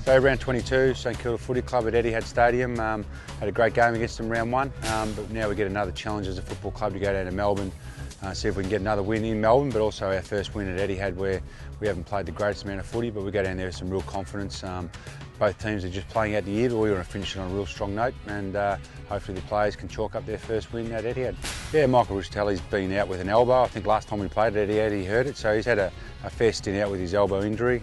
So round 22, St Kilda Footy Club at Etihad Stadium. Had a great game against them round 1, but now we get another challenge as a football club to go down to Melbourne, see if we can get another win in Melbourne, but also our first win at Etihad, where we haven't played the greatest amount of footy, but we go down there with some real confidence. Both teams are just playing out the year, but we want to finish it on a real strong note, and hopefully the players can chalk up their first win at Etihad. Yeah, Michael Rustelli's been out with an elbow. I think last time we played at Etihad he hurt it, so he's had a fair stint out with his elbow injury.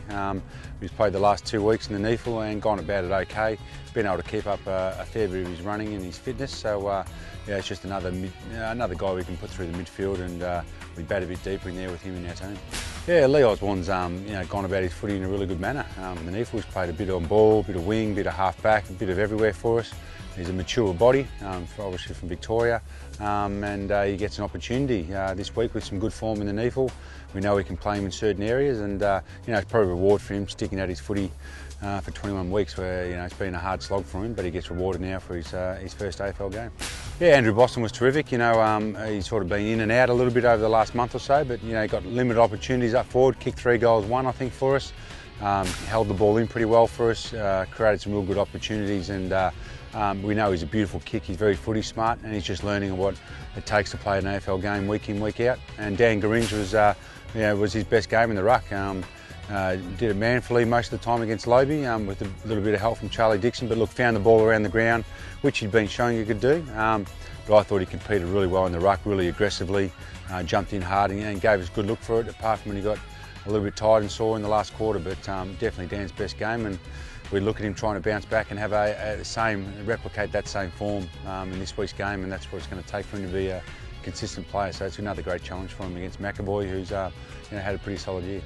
He's played the last 2 weeks in the NEFL and gone about it okay. Been able to keep up a fair bit of his running and his fitness, so yeah, it's just another guy we can put through the midfield, and we bat a bit deeper in there with him in our team. Yeah, Leigh Osbourne's gone about his footy in a really good manner. The NEFL's played a bit on ball, a bit of wing, a bit of half back, a bit of everywhere for us. He's a mature body, obviously from Victoria, and he gets an opportunity this week with some good form in the NEFL. We know we can play him in certain areas, and it's probably a reward for him sticking at his footy for 21 weeks, where it's been a hard slog for him, but he gets rewarded now for his first AFL game. Yeah, Andrew Boston was terrific. He's sort of been in and out a little bit over the last month or so, but he got limited opportunities up forward. Kicked 3 goals, 1 I think for us. Held the ball in pretty well for us. Created some real good opportunities, and we know he's a beautiful kick. He's very footy smart, and he's just learning what it takes to play an AFL game week in, week out. And Dan Garinge was his best game in the ruck. Did it manfully most of the time against Lobie, with a little bit of help from Charlie Dixon, but look, found the ball around the ground, which he'd been showing he could do. But I thought he competed really well in the ruck, really aggressively, jumped in hard, and gave us a good look for it, apart from when he got a little bit tired and sore in the last quarter. But definitely Dan's best game, and we look at him trying to bounce back and have replicate that same form in this week's game, and that's what it's going to take for him to be a consistent player. So it's another great challenge for him against McAvoy, who's had a pretty solid year.